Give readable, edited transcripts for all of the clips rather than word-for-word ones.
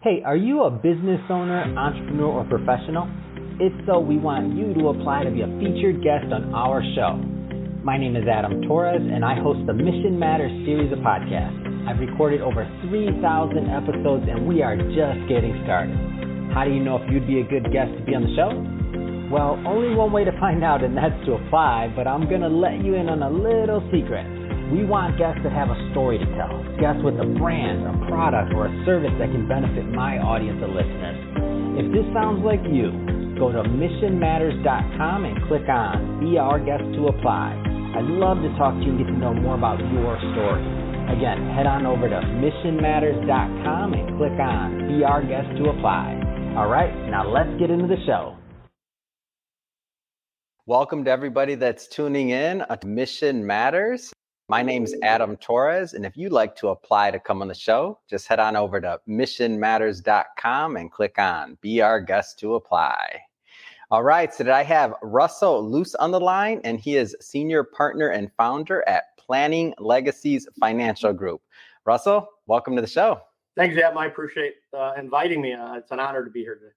Hey, are you a business owner, entrepreneur, or professional? If so, we want you to apply to be a featured guest on our show. My name is Adam Torres, and I host the Mission Matters series of podcasts. I've recorded over 3,000 episodes, and we are just getting started. How do you know if you'd be a good guest to be on the show? Well, only one way to find out, and that's to apply, but I'm going to let you in on a little secret. We want guests that have a story to tell, guests with a brand, a product, or a service that can benefit my audience of listeners. If this sounds like you, go to missionmatters.com and click on Be Our Guest to apply. I'd love to talk to you and get to know more about your story. Again, head on over to missionmatters.com and click on Be Our Guest to apply. All right, now let's get into the show. Welcome to everybody that's tuning in to Mission Matters. My name's Adam Torres, and if you'd like to apply to come on the show, just head on over to missionmatters.com and click on Be Our Guest to apply. All right, so I have Russell Luce on the line, and he is Senior Partner and Founder at Planning Legacies Financial Group. Russell, welcome to the show. Thanks, Adam. I appreciate inviting me. It's an honor to be here today.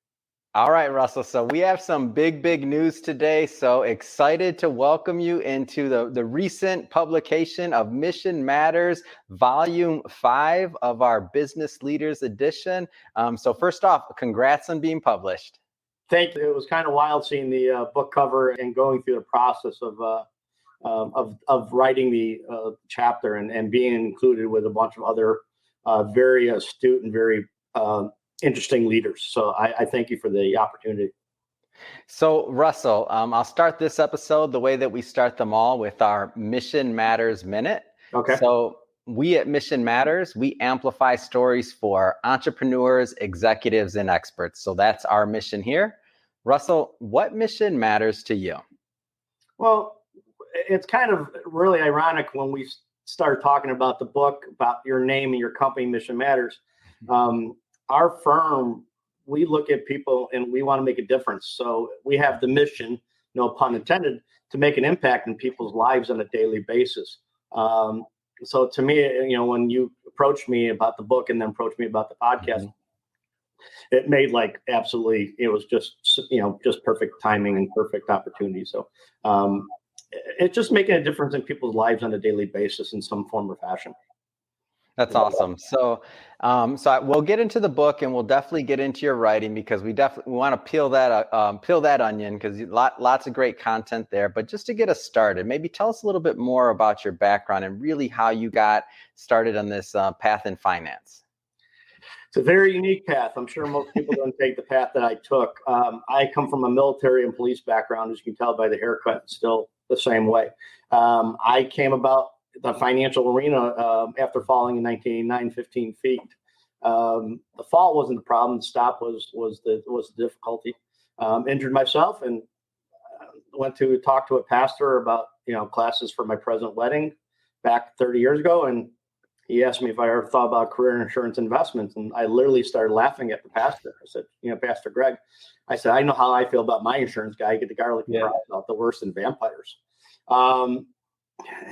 All right, Russell. So we have some big news today. So excited to welcome you into the recent publication of Mission Matters, Volume 5 of our Business Leaders Edition. So first off, congrats on being published. Thank you. It was kind of wild seeing the book cover and going through the process of writing the chapter and being included with a bunch of other very astute and very interesting leaders. So I thank you for the opportunity. So Russell, I'll start this episode the way that we start them all with our Mission Matters Minute. Okay. So we at Mission Matters, we amplify stories for entrepreneurs, executives, and experts. So that's our mission here. Russell, what mission matters to you? Well, it's kind of really ironic when we start talking about the book, about your name and your company, Mission Matters. Our firm, we look at people and we want to make a difference. So we have the mission, no pun intended, to make an impact in people's lives on a daily basis. So to me, when you approached me about the book and then approached me about the podcast, it made absolutely, it was just perfect timing and perfect opportunity. So it's just making a difference in people's lives on a daily basis in some form or fashion. That's awesome. So we'll get into the book and we'll definitely get into your writing because we want to peel that onion because lots of great content there. But just to get us started, maybe tell us a little bit more about your background and really how you got started on this path in finance. It's a very unique path. I'm sure most people don't take the path that I took. I come from a military and police background, as you can tell by the haircut, still the same way. I came about the financial arena after falling in 1989, 15 feet. The fall wasn't the problem. The stop was the difficulty. Injured myself and went to talk to a pastor about classes for my present wedding back 30 years ago, and he asked me if I ever thought about career insurance investments, and I literally started laughing at the pastor. I said, Pastor Greg, I said, I know how I feel about my insurance guy. I get the garlic fries out the worst in vampires.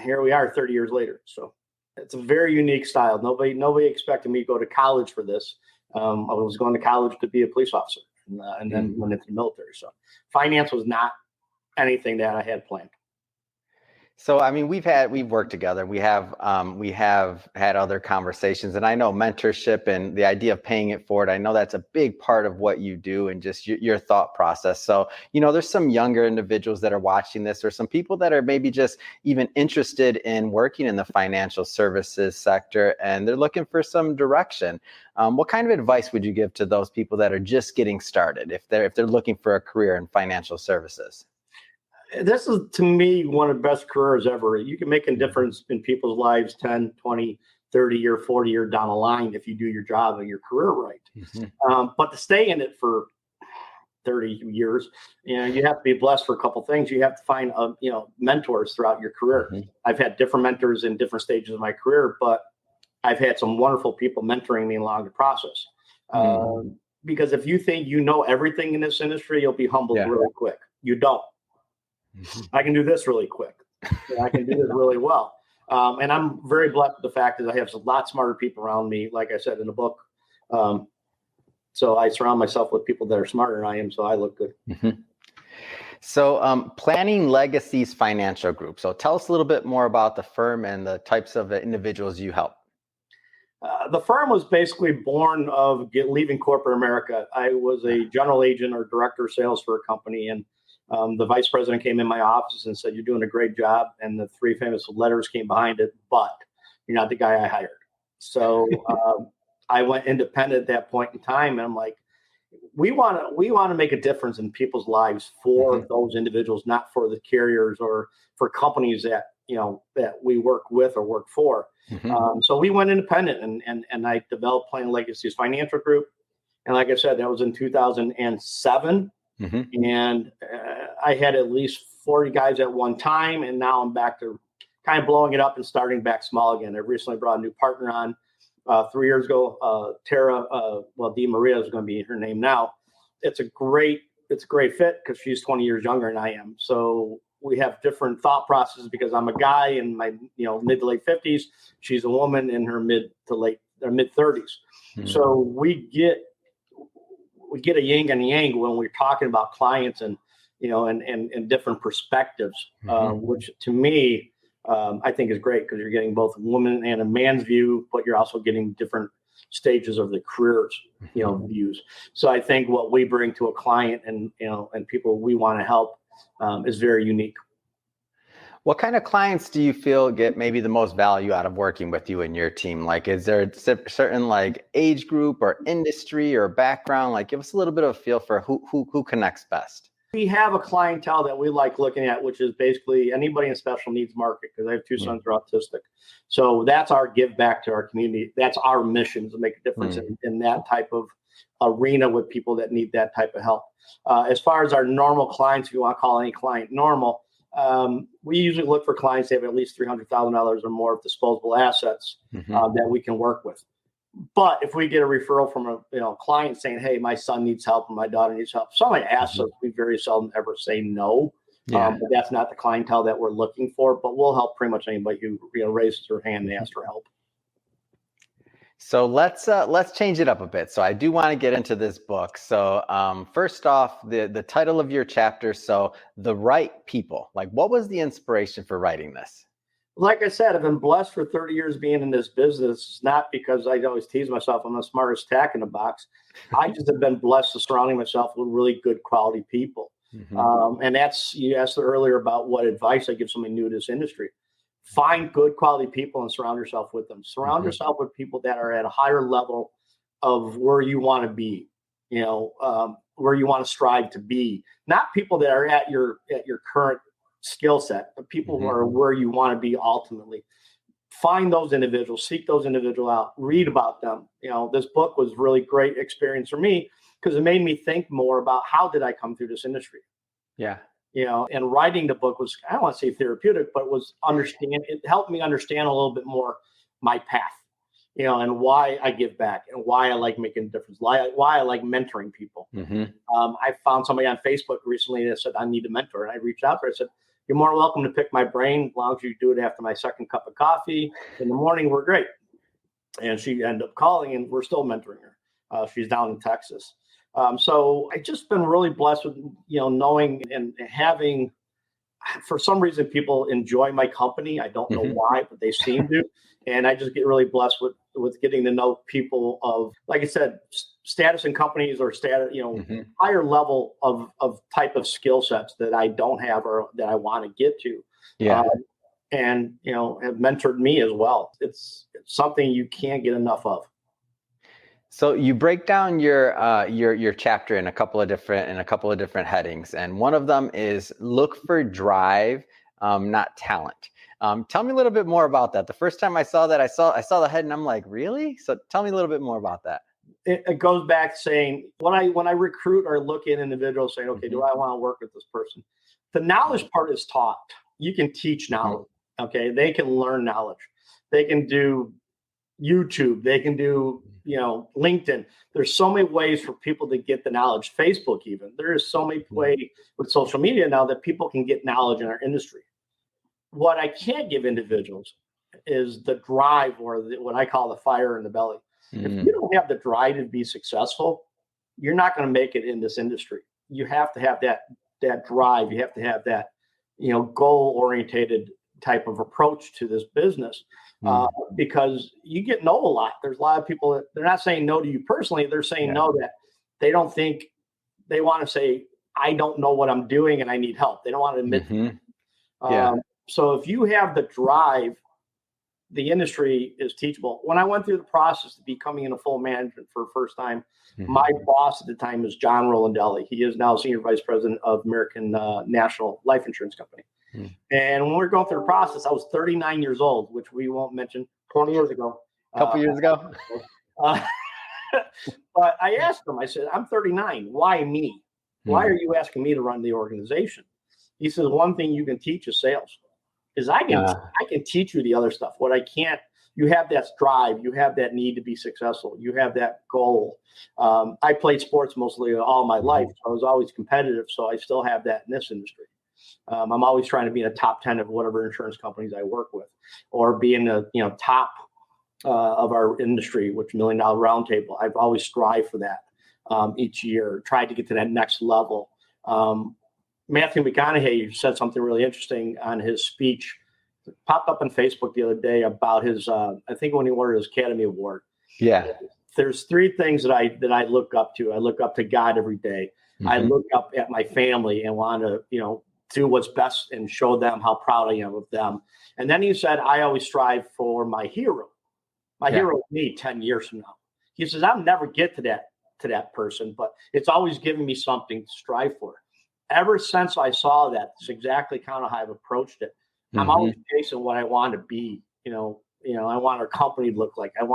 Here we are 30 years later. So it's a very unique style. Nobody expected me to go to college for this. I was going to college to be a police officer and then went into the military. So finance was not anything that I had planned. So, I mean, we've worked together. We have had other conversations, and I know mentorship and the idea of paying it forward. I know that's a big part of what you do and just your thought process. So, there's some younger individuals that are watching this, or some people that are maybe just even interested in working in the financial services sector, and they're looking for some direction. What kind of advice would you give to those people that are just getting started if they're looking for a career in financial services? This is, to me, one of the best careers ever. You can make a difference in people's lives 10, 20, 30 year, 40 year down the line if you do your job and your career right. But to stay in it for 30 years, you have to be blessed for a couple things. You have to find, mentors throughout your career. I've had different mentors in different stages of my career, but I've had some wonderful people mentoring me along the process. Because if you think you know everything in this industry, you'll be humbled really quick. You don't. I can do this really quick. I can do this really well. And I'm very blessed with the fact that I have a lot smarter people around me. Like I said in the book, So I surround myself with people that are smarter than I am, so I look good. Mm-hmm. So Planning Legacies Financial Group. So tell us a little bit more about the firm and the types of individuals you help. The firm was basically born of leaving corporate America. I was a general agent or director of sales for a company, and the vice president came in my office and said, "You're doing a great job." And the three famous letters came behind it, "But you're not the guy I hired." So I went independent at that point in time, and I'm like, we want to make a difference in people's lives for those individuals, not for the carriers or for companies that that we work with or work for. So we went independent, and I developed Planning Legacies Financial Group. And like I said, that was in 2007. And I had at least 40 guys at one time. And now I'm back to kind of blowing it up and starting back small again. I recently brought a new partner on 3 years ago, Tara, Di Maria is going to be her name now. It's a great fit because she's 20 years younger than I am. So we have different thought processes because I'm a guy in my mid to late 50s. She's a woman in her mid 30s. So we get a yin and yang when we're talking about clients and and different perspectives, which to me I think is great because you're getting both a woman and a man's view, but you're also getting different stages of the careers views. So I think what we bring to a client and people we want to help is very unique. What kind of clients do you feel get maybe the most value out of working with you and your team? Like, is there a certain like age group or industry or background? Like, give us a little bit of a feel for who connects best. We have a clientele that we like looking at, which is basically anybody in special needs market, because I have two sons who are autistic. So that's our give back to our community. That's our mission, to make a difference in that type of arena with people that need that type of help. As far as our normal clients, if you want to call any client normal, we usually look for clients that have at least $300,000 or more of disposable assets that we can work with. But if we get a referral from a client saying, "Hey, my son needs help and my daughter needs help," somebody asks us, we very seldom ever say no. But that's not the clientele that we're looking for. But we'll help pretty much anybody who raises their hand and asks for help. So let's change it up a bit. So I do want to get into this book. So first off, the title of your chapter. So The Right People. Like, what was the inspiration for writing this? Like I said, I've been blessed for 30 years being in this business. It's not because I always tease myself I'm the smartest tack in the box. I just have been blessed to surrounding myself with really good quality people. And that's, you asked earlier about what advice I give somebody new to this industry. Find good quality people and surround yourself with them. Surround yourself with people that are at a higher level of where you want to be, where you want to strive to be. Not people that are at your current skill set, but people who are where you want to be ultimately. Find those individuals, seek those individuals out, read about them. This book was really great experience for me because it made me think more about how did I come through this industry. And writing the book was, I don't want to say therapeutic, but it helped me understand a little bit more my path, and why I give back and why I like making a difference, why I like mentoring people. I found somebody on Facebook recently that said, "I need a mentor." And I reached out to her. I said, "You're more welcome to pick my brain as long as you do it after my second cup of coffee in the morning. We're great." And she ended up calling, and we're still mentoring her. She's down in Texas. So I just been really blessed with, knowing and having, for some reason, people enjoy my company. I don't know why, but they seem to. And I just get really blessed with getting to know people of, like I said, status in companies or status, higher level of type of skill sets that I don't have or that I want to get to. And, have mentored me as well. It's something you can't get enough of. So you break down your chapter in a couple of different headings, and one of them is look for drive, not talent. Tell me a little bit more about that. The first time I saw that, I saw the head, and I'm like, really? So tell me a little bit more about that. It goes back saying when I recruit or look at individuals, saying, okay, do I want to work with this person? The knowledge part is taught. You can teach knowledge. Okay, they can learn knowledge. They can do YouTube. They can do LinkedIn. There's so many ways for people to get the knowledge. Facebook, even there is so many ways with social media now that people can get knowledge in our industry. What I can't give individuals is the drive, or what I call the fire in the belly. If you don't have the drive to be successful, you're not going to make it in this industry. You have to have that drive. You have to have that, goal orientated type of approach to this business, because you get no a lot. There's a lot of people that they're not saying no to you personally. They're saying no that they don't think they want to say, I don't know what I'm doing and I need help. They don't want to admit. So if you have the drive, the industry is teachable. When I went through the process of becoming in a full management for the first time, my boss at the time was John Rolandelli. He is now Senior Vice President of American National Life Insurance Company. And when we were going through the process, I was 39 years old, which we won't mention, 20 years ago. A couple years ago. But I asked him, I said, I'm 39. Why me? Why are you asking me to run the organization? He says, one thing you can teach is sales. Because I can teach you the other stuff. What I can't, you have that drive, you have that need to be successful, you have that goal. I played sports mostly all my life. So I was always competitive. So I still have that in this industry. I'm always trying to be in the top 10 of whatever insurance companies I work with, or be in the top of our industry, which $1 Million Roundtable. I've always strived for that each year, tried to get to that next level. Matthew McConaughey said something really interesting on his speech. It popped up on Facebook the other day about his, I think when he won his Academy Award. Yeah. There's three things that I look up to. I look up to God every day. I look up at my family and want to, do what's best and show them how proud I am of them. And then he said, I always strive for my hero. My hero is me 10 years from now. He says, I'll never get to that person, but it's always given me something to strive for. Ever since I saw that, it's exactly kind of how I've approached it. I'm always chasing what I want to be. I want our company to look like. I'm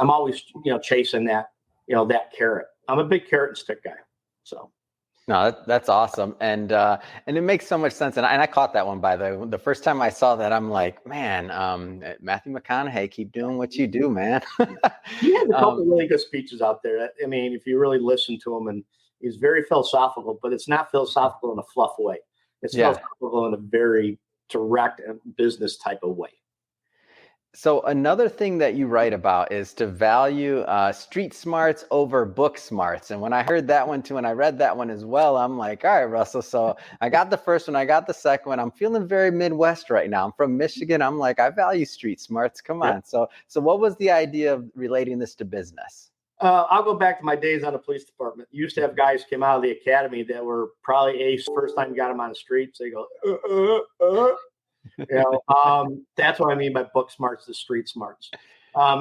always, chasing that, that carrot. I'm a big carrot and stick guy. So. No, that's awesome. And it makes so much sense. And I caught that one, by the way. The first time I saw that, I'm like, man, Matthew McConaughey, keep doing what you do, man. He has a couple of really good speeches out there. I mean, if you really listen to him, and he's very philosophical, but it's not philosophical in a fluff way. It's philosophical in a very direct and business type of way. So another thing that you write about is to value street smarts over book smarts. And when I heard that one too, and I read that one as well, I'm like, all right, Russell. So I got the first one, I got the second one. I'm feeling very Midwest right now. I'm from Michigan. I'm like, I value street smarts. Come on. So what was the idea of relating this to business? I'll go back to my days on the police department. You used to have guys came out of the academy that were probably ace. First time you got them on the streets, they go, that's what I mean by book smarts, the street smarts.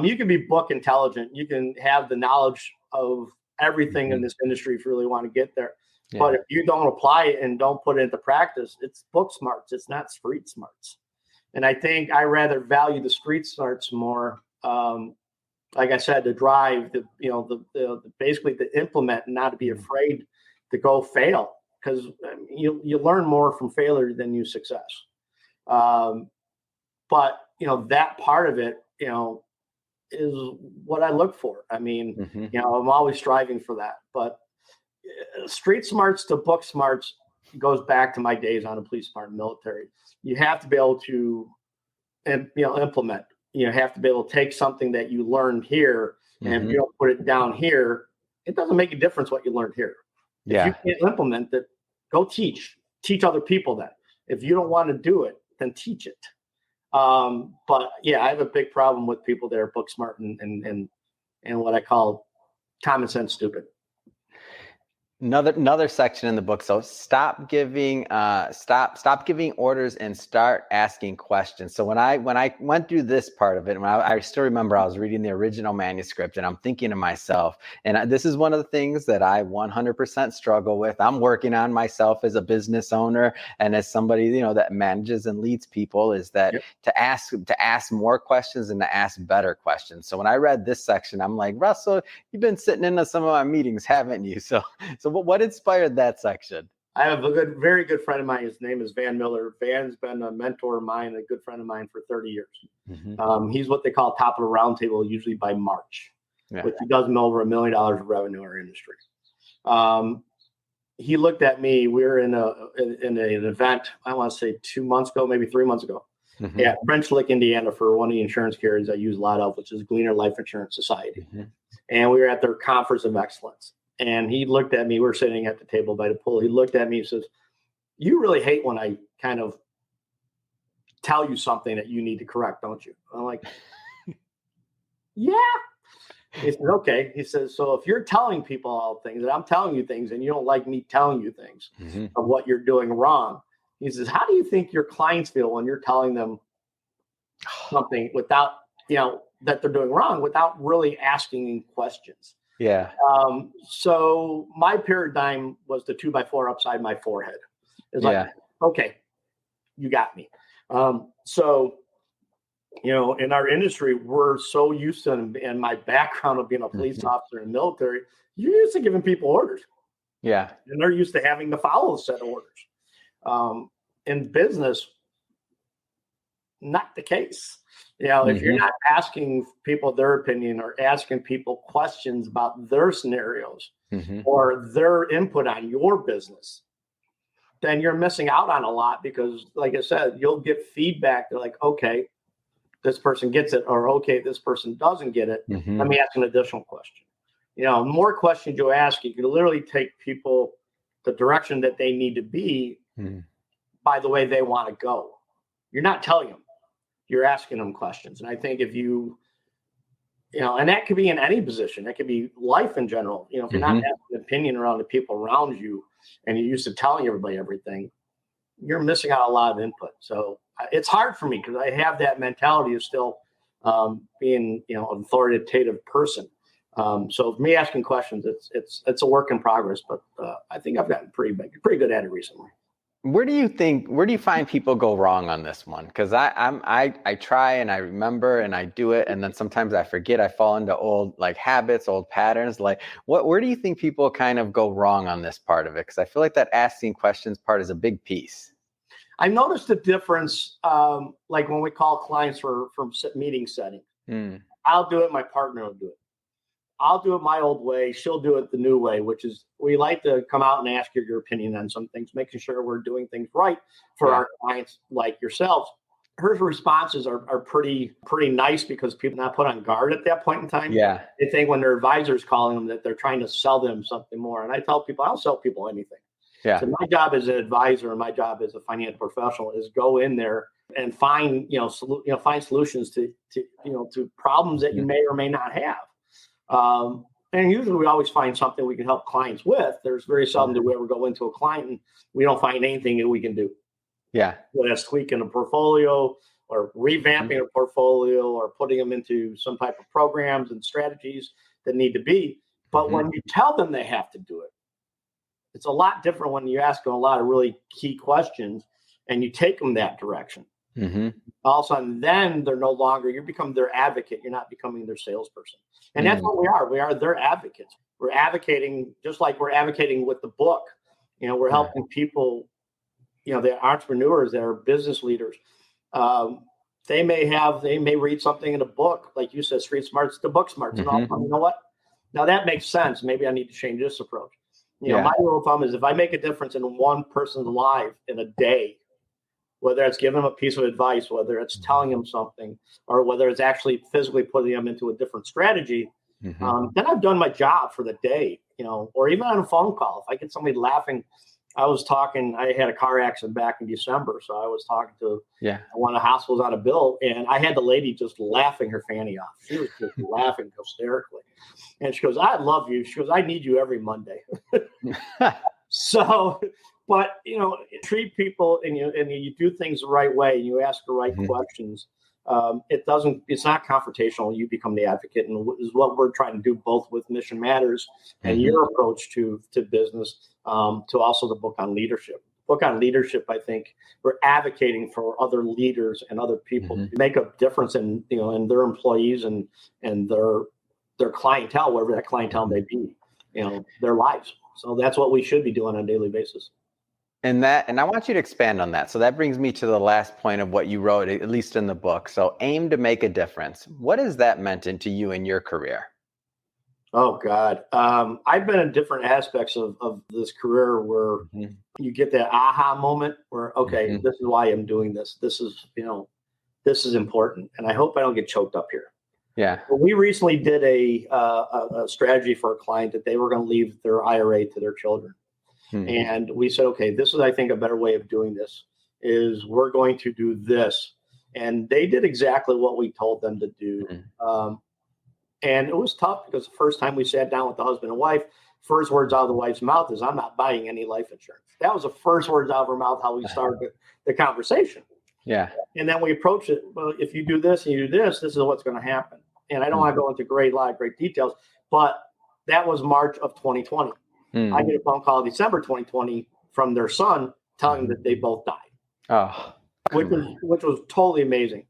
You can be book intelligent. You can have the knowledge of everything in this industry if you really want to get there. Yeah. But if you don't apply it and don't put it into practice, it's book smarts. It's not street smarts. And I think I rather value the street smarts more. Like I said, the drive, the basically to implement and not to be afraid to go fail, because you learn more from failure than you success. But that part of it, is what I look for. I mean, I'm always striving for that, but street smarts to book smarts goes back to my days on the police department, military. You have to be able to, implement. You have to be able to take something that you learned here, and if you don't put it down here, it doesn't make a difference what you learned here. If you can't implement it, go teach other people that. If you don't want to do it, then teach it. But yeah, I have a big problem with people that are book smart and what I call common sense stupid. Another section in the book. So stop giving orders and start asking questions. So when I went through this part of it, I still remember I was reading the original manuscript and I'm thinking to myself, and this is one of the things that I 100% struggle with. I'm working on myself as a business owner and as somebody, that manages and leads people, is that to ask more questions and to ask better questions. So when I read this section, I'm like, Russell, you've been sitting in some of my meetings, haven't you? So what inspired that section? I have a very good friend of mine. His name is Van Miller. Van's been a mentor of mine, a good friend of mine for 30 years. He's what they call top of the roundtable, usually by March, which he does over $1 million of revenue in our industry. He looked at me. We were in an event, I want to say 2 months ago, maybe 3 months ago, at French Lick, Indiana, for one of the insurance carriers I use a lot of, which is Gleaner Life Insurance Society. And we were at their conference of excellence. And he looked at me. We're sitting at the table by the pool. He looked at me and says, "You really hate when I kind of tell you something that you need to correct, don't you?" I'm like, "Yeah." He said, "Okay." He says, "So if you're telling people all things and I'm telling you things and you don't like me telling you things of what you're doing wrong," he says, "how do you think your clients feel when you're telling them something without, that they're doing wrong without really asking questions?" Yeah. So my paradigm was the 2x4 upside my forehead. It's like, okay, you got me. So, in our industry, we're so used to, and my background of being a police officer in the military, you're used to giving people orders. Yeah. And they're used to having to follow a set of orders. In business, not the case. If you're not asking people their opinion or asking people questions about their scenarios or their input on your business, then you're missing out on a lot because, like I said, you'll get feedback. They're like, okay, this person gets it, or okay, this person doesn't get it. Let me ask an additional question. The more questions you ask, you can literally take people the direction that they need to be by the way they want to go. You're not telling them. You're asking them questions. And I think if and that could be in any position. That could be life in general. If you're not having an opinion around the people around you and you're used to telling everybody everything, you're missing out a lot of input. So it's hard for me because I have that mentality of still being, an authoritative person. So me asking questions, it's a work in progress, but I think I've gotten pretty good at it recently. Where do you find people go wrong on this one? Because I try and I remember and I do it, and then sometimes I forget. I fall into old habits, old patterns. Where do you think people kind of go wrong on this part of it? Because I feel like that asking questions part is a big piece. I noticed a difference, like when we call clients from meeting setting. I'll do it. My partner will do it. I'll do it my old way. She'll do it the new way, which is we like to come out and ask your opinion on some things, making sure we're doing things right for our clients like yourselves. Her responses are pretty nice because people are not put on guard at that point in time. Yeah. They think when their advisor's calling them that they're trying to sell them something more. And I tell people, I don't sell people anything. Yeah. So my job as an advisor and my job as a financial professional is go in there and find, find solutions to problems that you may or may not have. And usually we always find something we can help clients with. There's very seldom do we ever go into a client and we don't find anything that we can do. Yeah. Whether that's tweaking a portfolio or revamping a portfolio or putting them into some type of programs and strategies that need to be. But when you tell them they have to do it, it's a lot different when you ask them a lot of really key questions and you take them that direction. All of a sudden, then they're no longer, you become their advocate. You're not becoming their salesperson. And that's what we are. We are their advocates. We're advocating, just like we're advocating with the book. We're helping people, the entrepreneurs that are business leaders. They may read something in a book, like you said, Street Smarts to Book Smarts. And all, you know what? Now that makes sense. Maybe I need to change this approach. My rule of thumb is if I make a difference in one person's life in a day, whether it's giving them a piece of advice, whether it's telling them something, or whether it's actually physically putting them into a different strategy, then I've done my job for the day, or even on a phone call. If I get somebody laughing, I had a car accident back in December. So I was talking to one of the hospitals on a bill, and I had the lady just laughing her fanny off. She was just laughing hysterically. And she goes, "I love you." She goes, "I need you every Monday." So, but treat people and you do things the right way and you ask the right questions. It's not confrontational. You become the advocate, and is what we're trying to do both with Mission Matters and your approach to business, to also the book on leadership. Book on leadership, I think we're advocating for other leaders and other people to make a difference in their employees and their clientele, wherever that clientele may be, their lives. So that's what we should be doing on a daily basis. And I want you to expand on that. So that brings me to the last point of what you wrote, at least in the book. So aim to make a difference. What has that meant to you in your career? Oh, God. I've been in different aspects of this career where you get that aha moment where, okay, this is why I'm doing this. This is important. And I hope I don't get choked up here. Yeah. But we recently did a strategy for a client that they were going to leave their IRA to their children. And we said, okay, this is, I think, a better way of doing this is we're going to do this. And they did exactly what we told them to do. And it was tough because the first time we sat down with the husband and wife, first words out of the wife's mouth is, I'm not buying any life insurance. That was the first words out of her mouth, how we started the conversation. Yeah. And then we approached it. Well, if you do this and you do this, this is what's going to happen. And I don't want to go into a lot of great details, but that was March of 2020. I get a phone call in December 2020 from their son telling them that they both died. Oh, which was totally amazing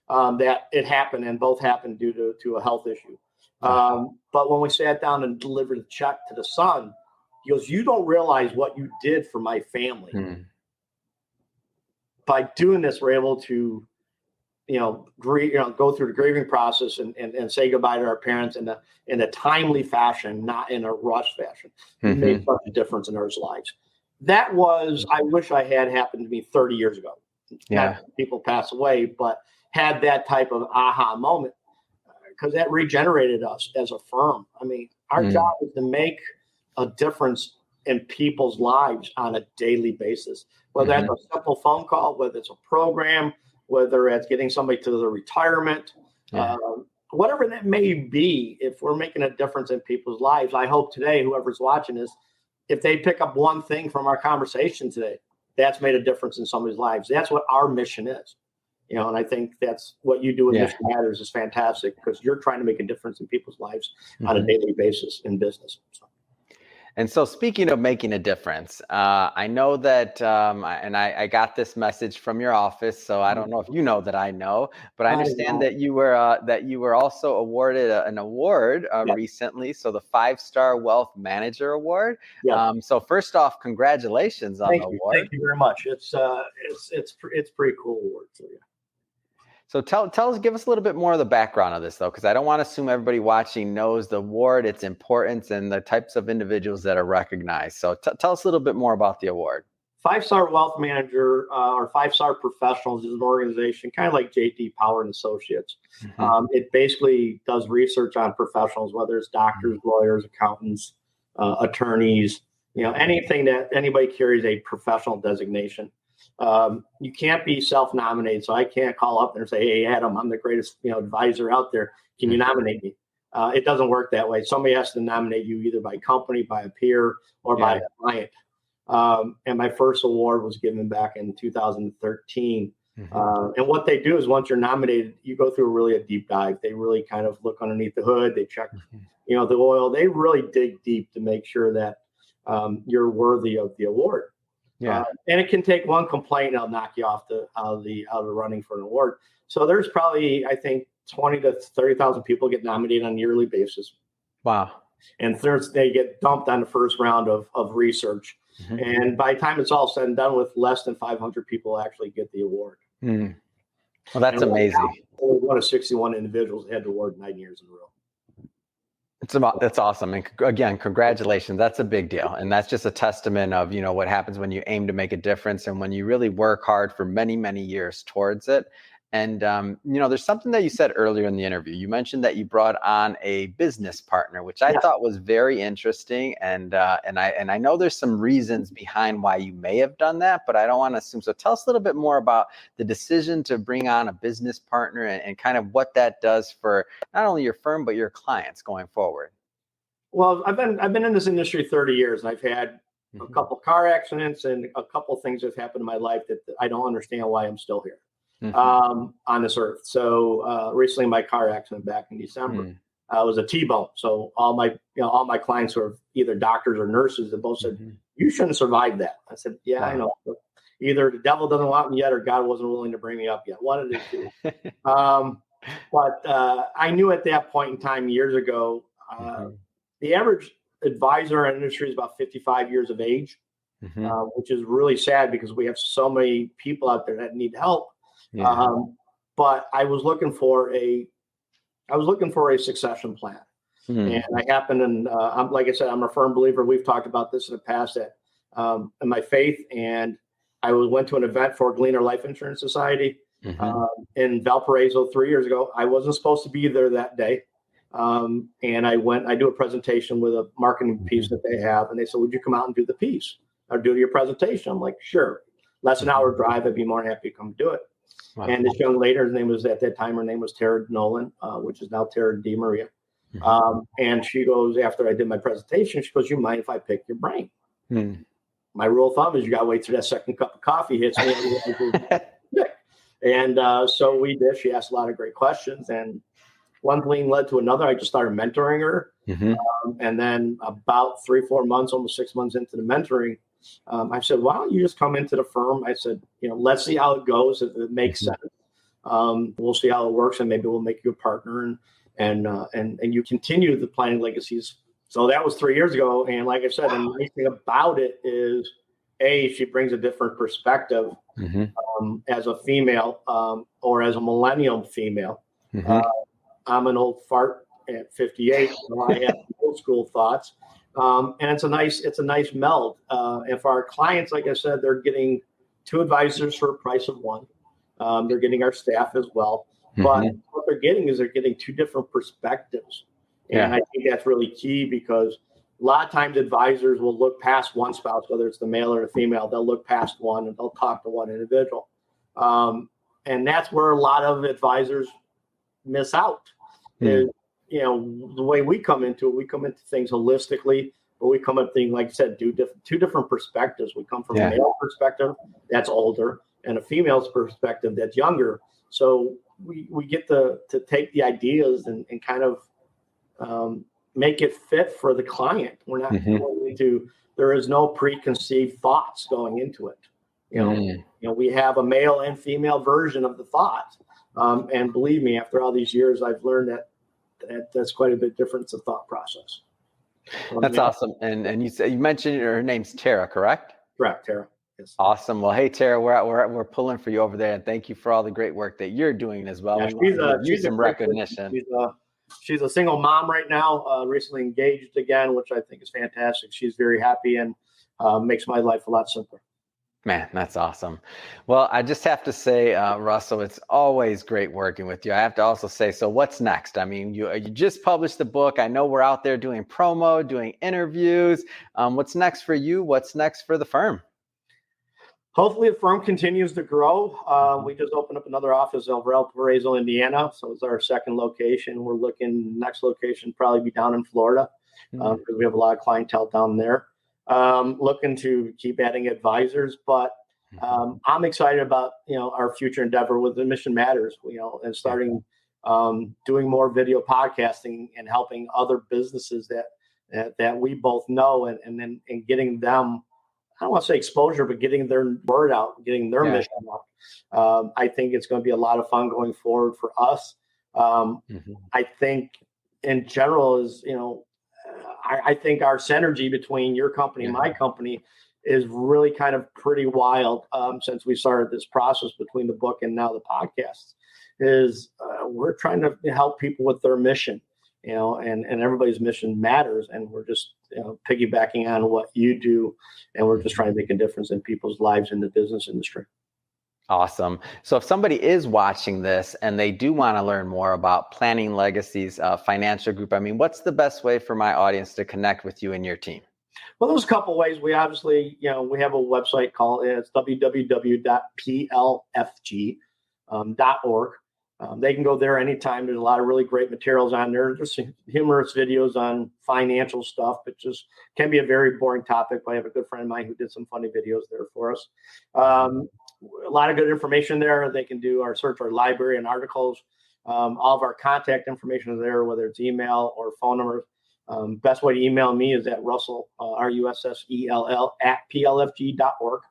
that it happened, and both happened due to a health issue. But when we sat down and delivered the check to the son, he goes, you don't realize what you did for my family. By doing this, we're able to, go through the grieving process and say goodbye to our parents in a timely fashion, not in a rush fashion. It made such a difference in our lives. That was, I wish I had happened to me 30 years ago. Yeah. Not people pass away, but had that type of aha moment, because that regenerated us as a firm. I mean, our job is to make a difference in people's lives on a daily basis, whether that's a simple phone call, whether it's a program, whether it's getting somebody to the retirement, whatever that may be. If we're making a difference in people's lives, I hope today, whoever's watching this, if they pick up one thing from our conversation today, that's made a difference in somebody's lives. That's what our mission is. And I think that's what you do with Mission Matters is fantastic, because you're trying to make a difference in people's lives on a daily basis in business. And so speaking of making a difference, I know that, and I got this message from your office, so I don't know if you know that I know, but I understand that you were also awarded an award recently, so the 5-Star Wealth Manager Award. So first off, congratulations on the award. Thank you very much. It's pretty cool award. So yeah. So tell us, give us a little bit more of the background of this, though, because I don't want to assume everybody watching knows the award, its importance, and the types of individuals that are recognized. So tell us a little bit more about the award. 5-Star Wealth Manager or 5-Star Professionals is an organization kind of like J.D. Power and Associates. It basically does research on professionals, whether it's doctors, lawyers, accountants, attorneys, anything that anybody carries a professional designation. You can't be self-nominated, so I can't call up there and say, hey, Adam, I'm the greatest advisor out there. Can you nominate me? It doesn't work that way. Somebody has to nominate you either by company, by a peer, or by a client. And my first award was given back in 2013. And what they do is once you're nominated, you go through really a deep dive. They really kind of look underneath the hood. They check, the oil. They really dig deep to make sure that you're worthy of the award. And it can take one complaint and it'll knock you off out of the running for an award. So there's probably, I think, 20 to 30,000 people get nominated on a yearly basis. Wow. And they get dumped on the first round of research. And by the time it's all said and done with, less than 500 people actually get the award. Well, that's amazing. Only one of 61 individuals had the award 9 years in a row. That's awesome. And again, congratulations. That's a big deal. And that's just a testament of, what happens when you aim to make a difference and when you really work hard for many, many years towards it. And, there's something that you said earlier in the interview. You mentioned that you brought on a business partner, which I thought was very interesting. And I know there's some reasons behind why you may have done that, but I don't want to assume. So tell us a little bit more about the decision to bring on a business partner and kind of what that does for not only your firm, but your clients going forward. Well, I've been in this industry 30 years, and I've had a couple car accidents and a couple things that have happened in my life that I don't understand why I'm still here. On this earth. So recently, my car accident back in December was a T-bone. So all my clients who are either doctors or nurses, they both said, "You shouldn't survive that." I said, "Yeah, I know. But either the devil doesn't want me yet, or God wasn't willing to bring me up yet. One of the two." But I knew at that point in time, years ago, the average advisor in the industry is about 55 years of age, which is really sad because we have so many people out there that need help. But I was looking for a succession plan, and I happened, and I'm, like I said, I'm a firm believer. We've talked about this in the past that in my faith, and I went to an event for Gleaner Life Insurance Society, in Valparaiso 3 years ago. I wasn't supposed to be there that day. And I do a presentation with a marketing piece that they have. And they said, would you come out and do the piece or do your presentation? I'm like, sure. Less an hour drive. I'd be more than happy to come do it. Wow. And this young lady, her name was Tara Nolan, which is now Tara Di Maria. And she goes, after I did my presentation, she goes, you mind if I pick your brain? My rule of thumb is you got to wait till that second cup of coffee hits me. And so we did. She asked a lot of great questions, and one thing led to another. I just started mentoring her. And then about 3-4 months, almost 6 months into the mentoring, I said, why don't you just come into the firm? I said, let's see how it goes. If it makes sense, we'll see how it works, and maybe we'll make you a partner and you continue the planning legacies. So that was 3 years ago. And like I said, the nice thing about it is, she brings a different perspective as a female or as a millennial female. I'm an old fart at 58, so I have old school thoughts. And it's a nice meld. And for our clients, like I said, they're getting 2 advisors for a price of 1. They're getting our staff as well. But what they're getting is they're getting 2 different perspectives. And I think that's really key, because a lot of times advisors will look past one spouse, whether it's the male or the female. They'll look past one and they'll talk to one individual. And that's where a lot of advisors miss out. Is, the way we come into things holistically, but we come at things, like I said, 2 different perspectives. We come from a male perspective that's older and a female's perspective that's younger. So we get to take the ideas and kind of make it fit for the client. We're not going into, there is no preconceived thoughts going into it. We have a male and female version of the thought. And believe me, after all these years, I've learned that's quite a bit different of thought process. That's awesome. And you mentioned her name's Tara, correct? Correct, Tara. Yes. Awesome. Well, hey, Tara, we're pulling for you over there, and thank you for all the great work that you're doing as well. She's some recognition. She's a single mom right now, recently engaged again, which I think is fantastic. She's very happy and makes my life a lot simpler. Man, that's awesome. Well, I just have to say, Russell, it's always great working with you. I have to also say, so what's next? I mean, you just published the book. I know we're out there doing promo, doing interviews. What's next for you? What's next for the firm? Hopefully the firm continues to grow. We just opened up another office over Valparaiso, Indiana. So it's our second location. We're looking, next location probably be down in Florida, because we have a lot of clientele down there. Looking to keep adding advisors, but I'm excited about our future endeavor with the Mission Matters, and starting doing more video podcasting and helping other businesses that we both know, and getting them, I don't want to say exposure, but getting their word out, getting their mission out. I think it's going to be a lot of fun going forward for us. I think in general is, I think our synergy between your company and my company is really kind of pretty wild, since we started this process between the book and now the podcast. We're trying to help people with their mission, and everybody's mission matters, and we're just piggybacking on what you do, and we're just trying to make a difference in people's lives in the business industry. Awesome. So if somebody is watching this and they do want to learn more about Planning Legacy's financial group, I mean, what's the best way for my audience to connect with you and your team? Well, there's a couple of ways. We obviously, we have a website called, it's www.plfg.org. They can go there anytime. There's a lot of really great materials on there. There's humorous videos on financial stuff, but just can be a very boring topic. I have a good friend of mine who did some funny videos there for us. A lot of good information there. They can do our search, our library and articles. All of our contact information is there, whether it's email or phone numbers. Best way to email me is at Russell, RUSSELL @plfg.org.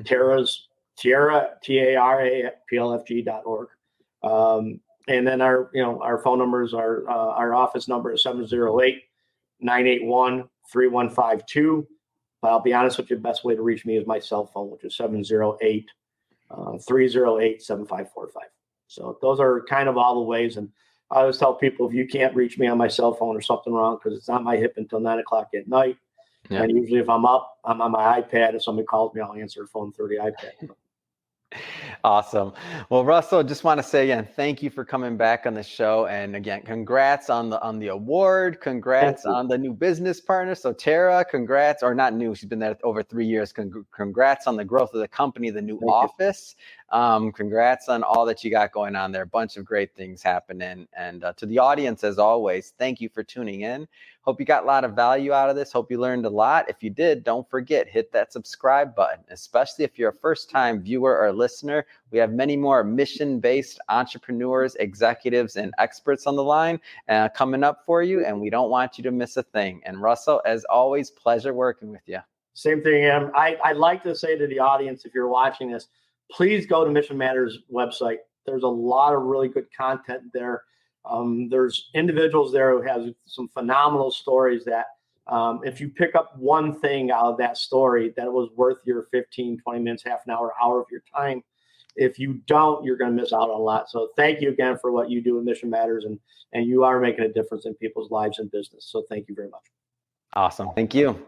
Tara's Tara, TARA @plfg.org. And then our phone numbers are, our office number is 708-981-3152. But I'll be honest with you, the best way to reach me is my cell phone, which is 708-308-7545. So those are kind of all the ways. And I always tell people, if you can't reach me on my cell phone or something wrong, because it's on my hip until 9 o'clock at night. Yeah. And usually if I'm up, I'm on my iPad. If somebody calls me, I'll answer the phone through the iPad. Awesome. Well, Russell, just want to say again, thank you for coming back on the show. And again, congrats on the award. Congrats on the new business partner. So Tara, congrats, or not new, she's been there over 3 years. Congrats on the growth of the company, the new office. Congrats on all that you got going on there. A bunch of great things happening. And to the audience, as always, thank you for tuning in. Hope you got a lot of value out of this. Hope you learned a lot. If you did, don't forget, hit that subscribe button, especially if you're a first-time viewer or listener. We have many more mission-based entrepreneurs, executives, and experts on the line coming up for you, and we don't want you to miss a thing. And Russell, as always, pleasure working with you. Same thing, Em. I'd like to say to the audience, if you're watching this, please go to Mission Matters website. There's a lot of really good content there. There's individuals there who have some phenomenal stories that if you pick up one thing out of that story, that was worth your 15, 20 minutes, half an hour, hour of your time. If you don't, you're going to miss out on a lot. So thank you again for what you do in Mission Matters, and you are making a difference in people's lives and business. So thank you very much. Awesome. Thank you.